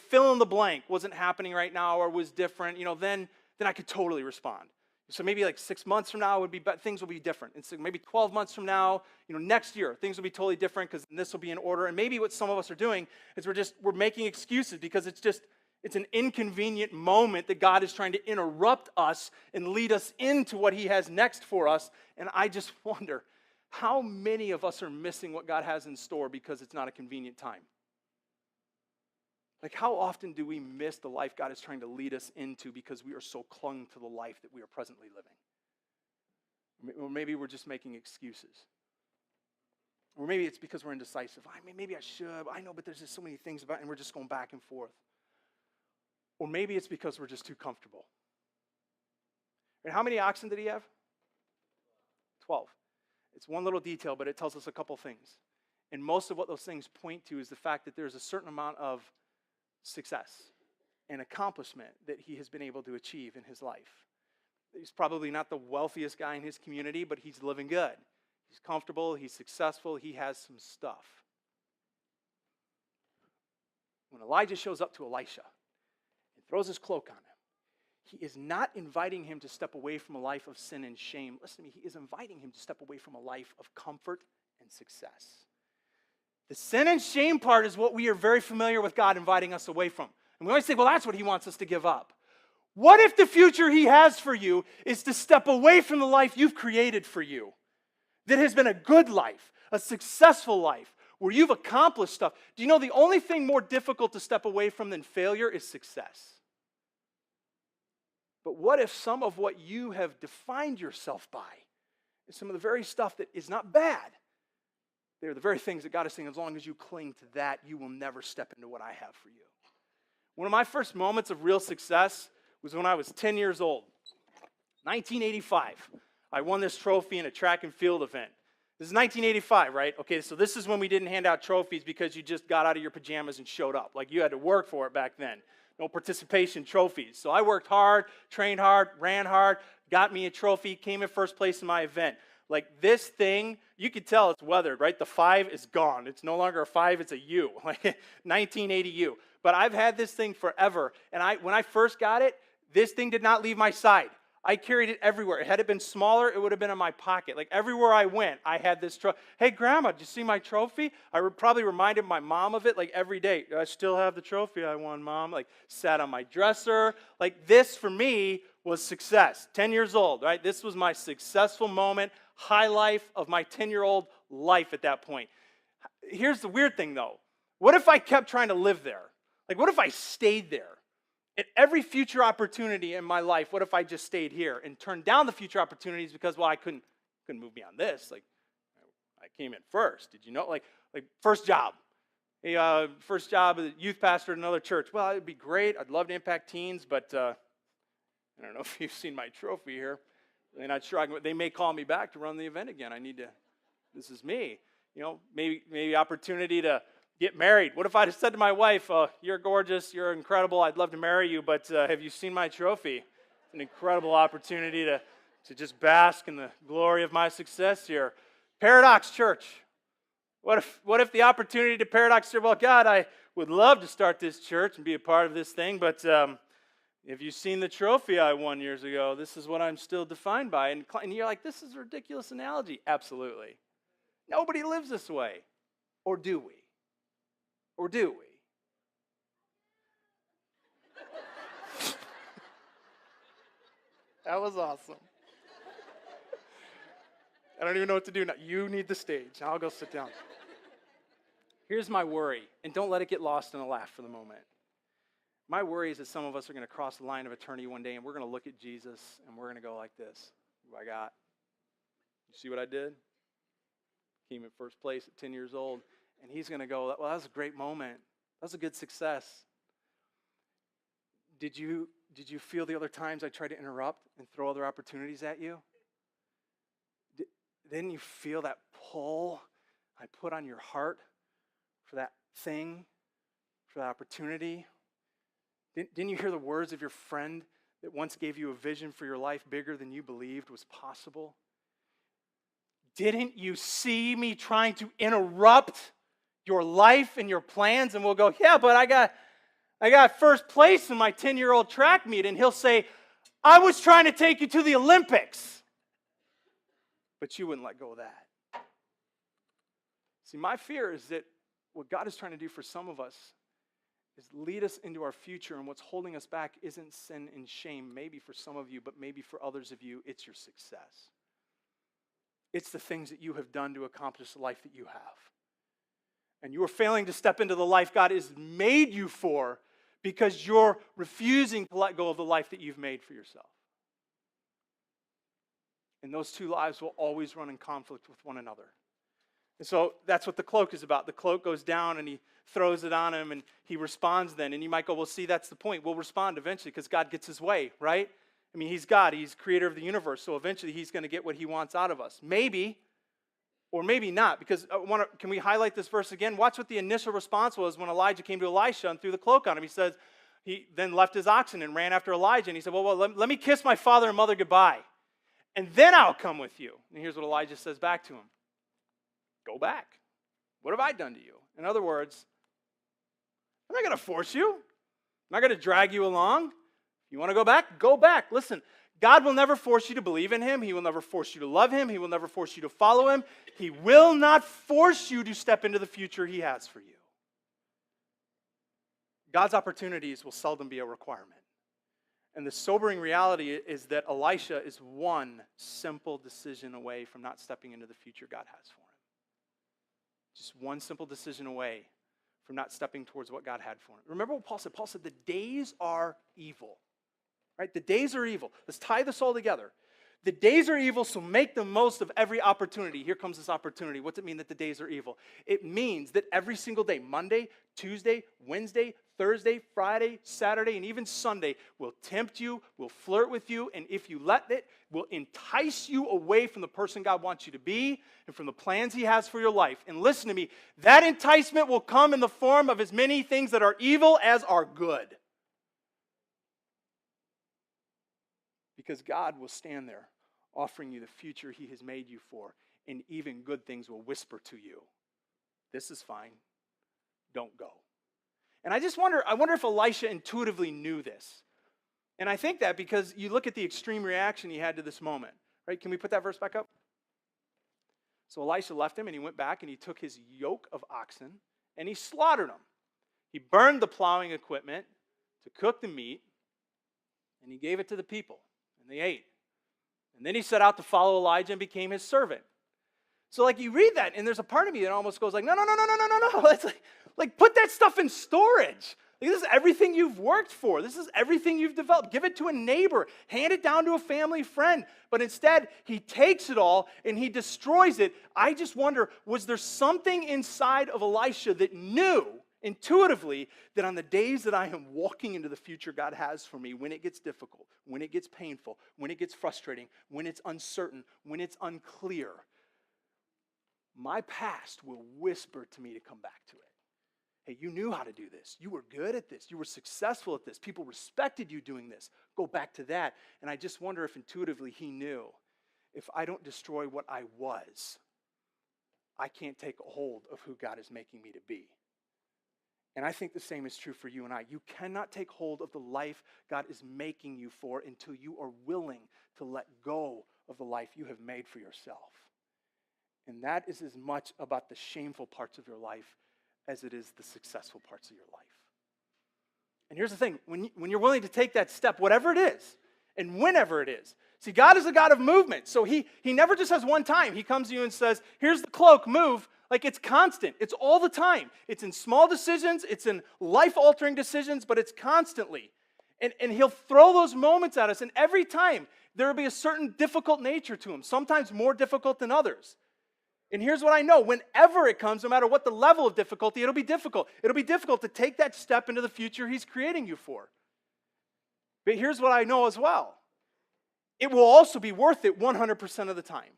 fill in the blank wasn't happening right now or was different, then I could totally respond. So maybe like 6 months from now things will be different. And so maybe 12 months from now, next year, things will be totally different because this will be in order. And maybe what some of us are doing is we're making excuses because it's an inconvenient moment that God is trying to interrupt us and lead us into what he has next for us. And I just wonder, how many of us are missing what God has in store because it's not a convenient time? Like, how often do we miss the life God is trying to lead us into because we are so clung to the life that we are presently living? Or maybe we're just making excuses. Or maybe it's because we're indecisive. Maybe I should. I know, but there's just so many things about it, and we're just going back and forth. Or maybe it's because we're just too comfortable. And how many oxen did he have? 12. It's one little detail, but it tells us a couple things. And most of what those things point to is the fact that there's a certain amount of success and accomplishment that he has been able to achieve in his life. He's probably not the wealthiest guy in his community, but he's living good. He's comfortable, he's successful, he has some stuff. When Elijah shows up to Elisha and throws his cloak on him, he is not inviting him to step away from a life of sin and shame. Listen to me, he is inviting him to step away from a life of comfort and success. The sin and shame part is what we are very familiar with God inviting us away from. And we always say, well, that's what he wants us to give up. What if the future he has for you is to step away from the life you've created for you? That has been a good life, a successful life, where you've accomplished stuff. Do you know the only thing more difficult to step away from than failure is success? But what if some of what you have defined yourself by is some of the very stuff that is not bad? They're the very things that God is saying, as long as you cling to that, you will never step into what I have for you. One of my first moments of real success was when I was 10 years old. 1985. I won this trophy in a track and field event. This is 1985, right? Okay, so this is when we didn't hand out trophies because you just got out of your pajamas and showed up. Like, you had to work for it back then. No participation trophies. So I worked hard, trained hard, ran hard, got me a trophy, came in first place in my event. Like, this thing, you could tell it's weathered, right? The 5 is gone. It's no longer a 5, it's a U, like 1980 U. But I've had this thing forever. And when I first got it, this thing did not leave my side. I carried it everywhere. Had it been smaller, it would have been in my pocket. Like, everywhere I went, I had this trophy. Hey, Grandma, did you see my trophy? I probably reminded my mom of it, like, every day. I still have the trophy I won, Mom. Like, sat on my dresser. Like, this, for me, was success. 10 years old, right? This was my successful moment, high life of my 10-year-old life at that point. Here's the weird thing, though. What if I kept trying to live there? Like, what if I stayed there? At every future opportunity in my life, what if I just stayed here and turned down the future opportunities because, well, I couldn't move beyond this. Like, I came in first. Did you know? Like first job. Hey, first job as a youth pastor at another church. Well, it'd be great. I'd love to impact teens, but I don't know if you've seen my trophy here. They're not sure. They may call me back to run the event again. This is me. Maybe opportunity to get married. What if I had said to my wife, you're gorgeous, you're incredible, I'd love to marry you, but have you seen my trophy? It's an incredible opportunity to just bask in the glory of my success here. Paradox Church. What if the opportunity to Paradox Church, well, God, I would love to start this church and be a part of this thing, but have you seen the trophy I won years ago? This is what I'm still defined by. And you're like, this is a ridiculous analogy. Absolutely. Nobody lives this way. Or do we? Or do we? That was awesome. I don't even know what to do now. You need the stage. I'll go sit down. Here's my worry, and don't let it get lost in a laugh for the moment. My worry is that some of us are going to cross the line of eternity one day, and we're going to look at Jesus, and we're going to go like this. What I got? You see what I did? Came in first place at 10 years old. And he's going to go, well, that was a great moment. That was a good success. Did you feel the other times I tried to interrupt and throw other opportunities at you? Didn't you feel that pull I put on your heart for that thing, for that opportunity? Didn't you hear the words of your friend that once gave you a vision for your life bigger than you believed was possible? Didn't you see me trying to interrupt your life and your plans? And we'll go, yeah, but I got first place in my 10-year-old track meet. And he'll say, I was trying to take you to the Olympics. But you wouldn't let go of that. See, my fear is that what God is trying to do for some of us is lead us into our future, and what's holding us back isn't sin and shame, maybe for some of you, but maybe for others of you, it's your success. It's the things that you have done to accomplish the life that you have. And you are failing to step into the life God has made you for because you're refusing to let go of the life that you've made for yourself. And those two lives will always run in conflict with one another. And so that's what the cloak is about. The cloak goes down and he throws it on him and he responds then. And you might go, well, see, that's the point. We'll respond eventually because God gets his way, right? I mean, he's God. He's creator of the universe. So eventually he's going to get what he wants out of us. Maybe, or maybe not. Because can we highlight this verse again? Watch what the initial response was when Elijah came to Elisha and threw the cloak on him. He says, he then left his oxen and ran after Elijah. And he said, well let me kiss my father and mother goodbye. And then I'll come with you. And here's what Elijah says back to him. Go back. What have I done to you? In other words, I'm not going to force you. I'm not going to drag you along. If you want to go back, go back. Listen, God will never force you to believe in him. He will never force you to love him. He will never force you to follow him. He will not force you to step into the future he has for you. God's opportunities will seldom be a requirement. And the sobering reality is that Elisha is one simple decision away from not stepping into the future God has for him. Just one simple decision away from not stepping towards what God had for him. Remember what Paul said? Paul said the days are evil. Right? The days are evil. Let's tie this all together. The days are evil, so make the most of every opportunity. Here comes this opportunity. What's it mean that the days are evil? It means that every single day, Monday, Tuesday, Wednesday, Thursday, Friday, Saturday, and even Sunday will tempt you, will flirt with you, and if you let it, will entice you away from the person God wants you to be and from the plans he has for your life. And listen to me, that enticement will come in the form of as many things that are evil as are good. Because God will stand there offering you the future he has made you for, and even good things will whisper to you, this is fine, don't go. And I wonder if Elisha intuitively knew this. And I think that because you look at the extreme reaction he had to this moment. Right? Can we put that verse back up? So Elisha left him and he went back and he took his yoke of oxen and he slaughtered them. He burned the plowing equipment to cook the meat and he gave it to the people and they ate. And then he set out to follow Elijah and became his servant. So like you read that and there's a part of me that almost goes like, no. It's like put that stuff in storage. Like, this is everything you've worked for. This is everything you've developed. Give it to a neighbor. Hand it down to a family friend. But instead, he takes it all and he destroys it. I just wonder, was there something inside of Elisha that knew intuitively that on the days that I am walking into the future God has for me, when it gets difficult, when it gets painful, when it gets frustrating, when it's uncertain, when it's unclear, my past will whisper to me to come back to it. Hey, you knew how to do this. You were good at this. You were successful at this. People respected you doing this. Go back to that. And I just wonder if intuitively he knew, if I don't destroy what I was, I can't take a hold of who God is making me to be. And I think the same is true for you and I. You cannot take hold of the life God is making you for until you are willing to let go of the life you have made for yourself. And that is as much about the shameful parts of your life as it is the successful parts of your life. And here's the thing, when you're willing to take that step, whatever it is, and whenever it is, see, God is a God of movement, so he never just has one time. He comes to you and says, here's the cloak, move. Like it's constant, it's all the time. It's in small decisions, it's in life-altering decisions, but it's constantly. And he'll throw those moments at us, and every time there will be a certain difficult nature to him, sometimes more difficult than others. And here's what I know. Whenever it comes, no matter what the level of difficulty, it'll be difficult. It'll be difficult to take that step into the future he's creating you for. But here's what I know as well. It will also be worth it 100% of the time.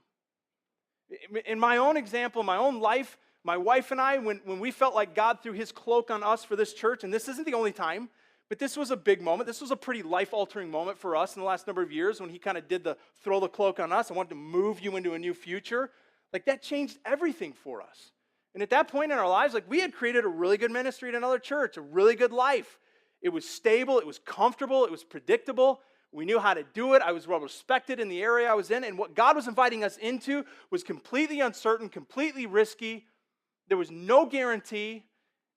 In my own example, my own life, my wife and I, when we felt like God threw his cloak on us for this church, and this isn't the only time, but this was a big moment. This was a pretty life-altering moment for us in the last number of years when he kind of did the throw the cloak on us. I wanted to move you into a new future. Like, that changed everything for us. And at that point in our lives, like, we had created a really good ministry at another church, a really good life. It was stable, it was comfortable, it was predictable. We knew how to do it. I was well respected in the area I was in. And what God was inviting us into was completely uncertain, completely risky. There was no guarantee.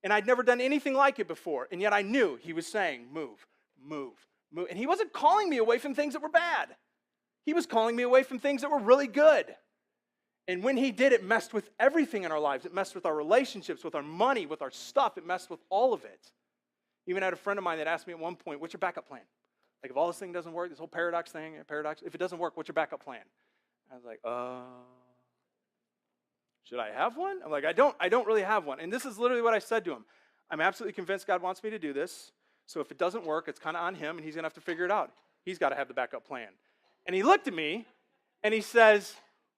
And I'd never done anything like it before. And yet I knew he was saying, move, move, move. And he wasn't calling me away from things that were bad. He was calling me away from things that were really good. And when he did, it messed with everything in our lives. It messed with our relationships, with our money, with our stuff. It messed with all of it. Even had a friend of mine that asked me at one point, what's your backup plan? Like, if all this thing doesn't work, this whole paradox thing, if it doesn't work, what's your backup plan? I was like, should I have one? I'm like, I don't really have one. And this is literally what I said to him. I'm absolutely convinced God wants me to do this. So if it doesn't work, it's kind of on him, and he's going to have to figure it out. He's got to have the backup plan. And he looked at me, and he says,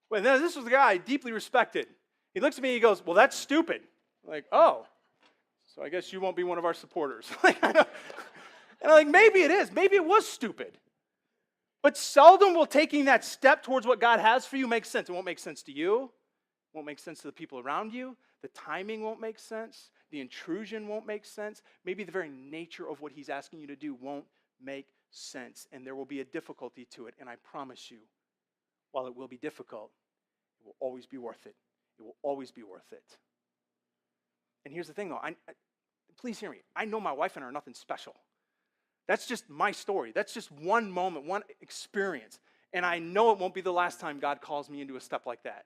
well, this was the guy I deeply respected. He looks at me, and he goes, well, that's stupid. I'm like, oh, so I guess you won't be one of our supporters. And I'm like, maybe it is. Maybe it was stupid. But seldom will taking that step towards what God has for you make sense. It won't make sense to you. It won't make sense to the people around you. The timing won't make sense. The intrusion won't make sense. Maybe the very nature of what he's asking you to do won't make sense. And there will be a difficulty to it. And I promise you, while it will be difficult, it will always be worth it. It will always be worth it. And here's the thing, though. Please hear me. I know my wife and I are nothing special. That's just my story. That's just one moment, one experience. And I know it won't be the last time God calls me into a step like that.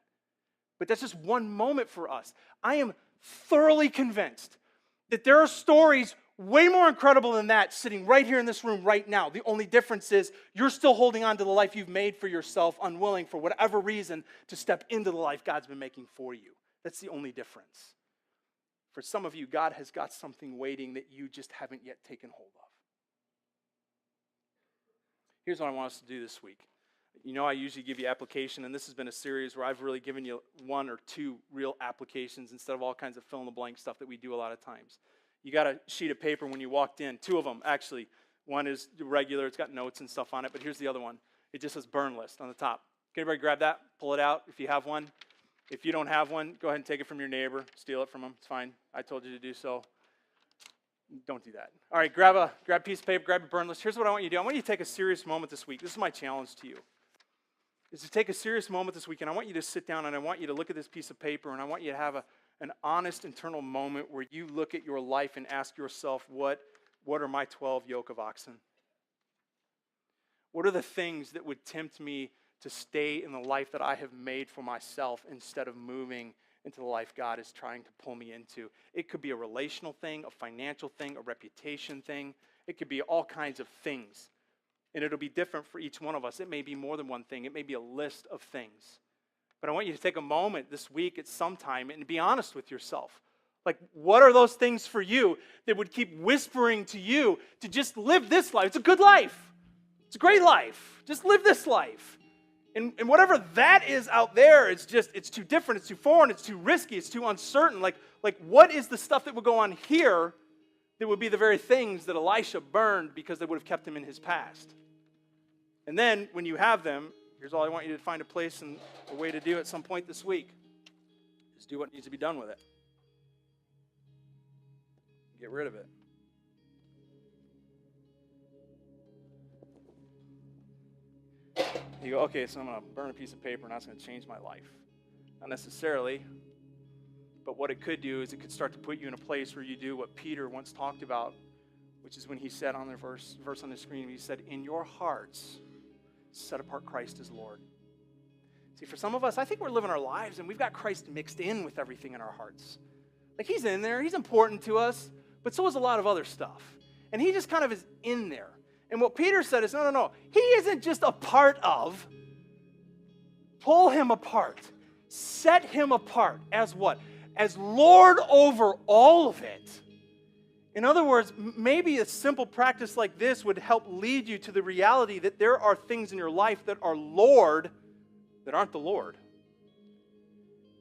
But that's just one moment for us. I am thoroughly convinced that there are stories way more incredible than that sitting right here in this room right now. The only difference is you're still holding on to the life you've made for yourself, unwilling for whatever reason to step into the life God's been making for you. That's the only difference. For some of you, God has got something waiting that you just haven't yet taken hold of. Here's what I want us to do this week. You know, I usually give you application, and this has been a series where I've really given you one or two real applications instead of all kinds of fill-in-the-blank stuff that we do a lot of times. You got a sheet of paper when you walked in. Two of them, actually. One is regular. It's got notes and stuff on it, but here's the other one. It just says burn list on the top. Can everybody grab that? Pull it out if you have one. If you don't have one, go ahead and take it from your neighbor. Steal it from them. It's fine. I told you to do so. Don't do that. All right, grab a piece of paper, grab a burn list. Here's what I want you to do. I want you to take a serious moment this week. This is my challenge to you. Is to take a serious moment this week, and I want you to sit down, and I want you to look at this piece of paper, and I want you to have an honest internal moment where you look at your life and ask yourself, what are my 12 yoke of oxen? What are the things that would tempt me to stay in the life that I have made for myself instead of moving into the life God is trying to pull me into? It could be a relational thing, a financial thing, a reputation thing. It could be all kinds of things. And it'll be different for each one of us. It may be more than one thing. It may be a list of things. But I want you to take a moment this week at some time and be honest with yourself. Like, what are those things for you that would keep whispering to you to just live this life? It's a good life. It's a great life. Just live this life. And whatever that is out there, it's too different, it's too foreign, it's too risky, it's too uncertain. Like what is the stuff that would go on here that would be the very things that Elisha burned because they would have kept him in his past? And then, when you have them, here's all I want you to find a place and a way to do at some point this week. Just do what needs to be done with it. Get rid of it. You go, okay, so I'm going to burn a piece of paper and that's going to change my life. Not necessarily, but what it could do is it could start to put you in a place where you do what Peter once talked about, which is when he said on the verse on the screen, he said, in your hearts, set apart Christ as Lord. See, for some of us, I think we're living our lives and we've got Christ mixed in with everything in our hearts. Like, he's in there, he's important to us, but so is a lot of other stuff. And he just kind of is in there. And what Peter said is, no. He isn't just a part of. Pull him apart. set him apart as what? As Lord over all of it. In other words, maybe a simple practice like this would help lead you to the reality that there are things in your life that are Lord that aren't the Lord.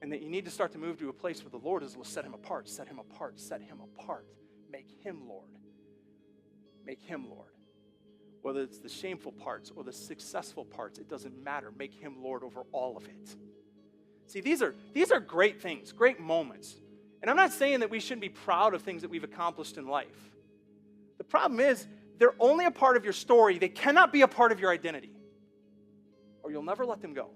And that you need to start to move to a place where the Lord is, will set him apart, set him apart, set him apart. Make him Lord. Make him Lord. Whether it's the shameful parts or the successful parts, it doesn't matter. Make him Lord over all of it. See, these are great things, great moments. And I'm not saying that we shouldn't be proud of things that we've accomplished in life. The problem is, they're only a part of your story. They cannot be a part of your identity. Or you'll never let them go.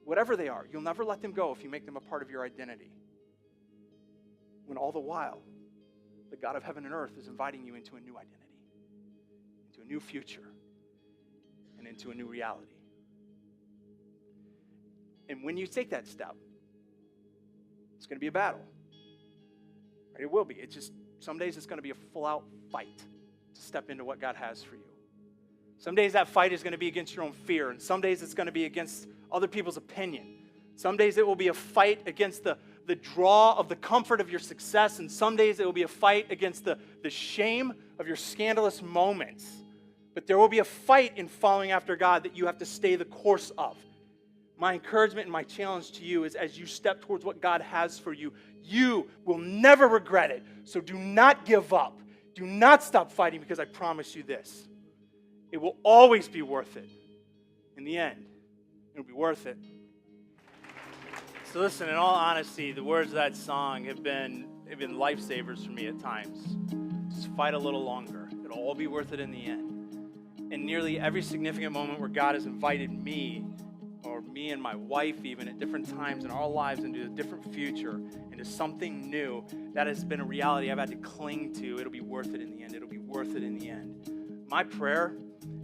Whatever they are, you'll never let them go if you make them a part of your identity. When all the while, the God of heaven and earth is inviting you into a new identity, into a new future, and into a new reality. And when you take that step, it's going to be a battle. Right? It will be. It's just, some days it's going to be a full-out fight to step into what God has for you. Some days that fight is going to be against your own fear, and some days it's going to be against other people's opinion. Some days it will be a fight against the draw of the comfort of your success, and some days it will be a fight against the shame of your scandalous moments. But there will be a fight in following after God that you have to stay the course of. My encouragement and my challenge to you is as you step towards what God has for you, you will never regret it. So do not give up. Do not stop fighting, because I promise you this. It will always be worth it. In the end, it'll be worth it. So listen, in all honesty, the words of that song have been lifesavers for me at times. Just fight a little longer. It'll all be worth it in the end. In nearly every significant moment where God has invited me, or me and my wife even, at different times in our lives into a different future, into something new, that has been a reality I've had to cling to. It'll be worth it in the end. It'll be worth it in the end. My prayer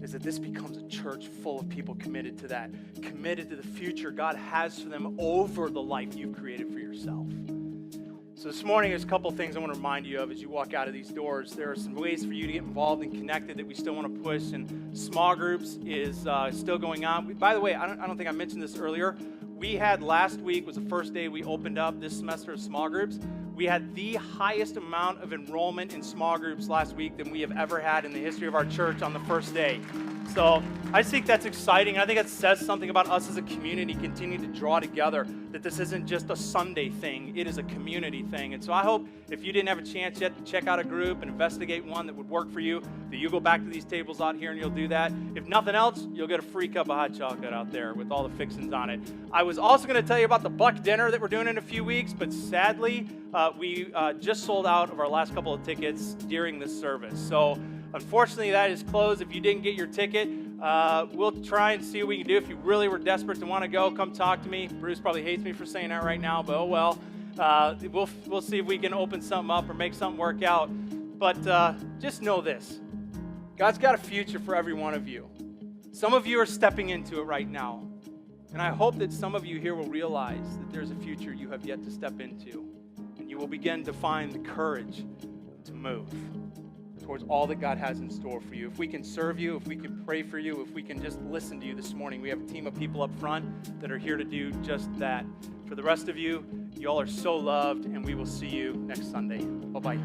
is that this becomes a church full of people committed to that, committed to the future God has for them over the life you've created for yourself. So this morning, there's a couple things I want to remind you of as you walk out of these doors. There are some ways for you to get involved and connected that we still want to push, and small groups is still going on. By the way, I don't think I mentioned this earlier. We had last week was the first day we opened up this semester of small groups. We had the highest amount of enrollment in small groups last week than we have ever had in the history of our church on the first day. So I think that's exciting. I think that says something about us as a community continuing to draw together, that this isn't just a Sunday thing. It is a community thing. And so I hope if you didn't have a chance yet to check out a group and investigate one that would work for you, that you go back to these tables out here and you'll do that. If nothing else, you'll get a free cup of hot chocolate out there with all the fixings on it. I was also going to tell you about the Buck Dinner that we're doing in a few weeks, but sadly, we just sold out of our last couple of tickets during this service. So unfortunately, that is closed. If you didn't get your ticket, we'll try and see what we can do. If you really were desperate to want to go, come talk to me. Bruce probably hates me for saying that right now, but oh well. We'll see if we can open something up or make something work out. But just know this. God's got a future for every one of you. Some of you are stepping into it right now. And I hope that some of you here will realize that there's a future you have yet to step into. And you will begin to find the courage to move towards all that God has in store for you. If we can serve you, if we can pray for you, if we can just listen to you this morning, we have a team of people up front that are here to do just that. For the rest of you, you all are so loved, and we will see you next Sunday. Bye-bye.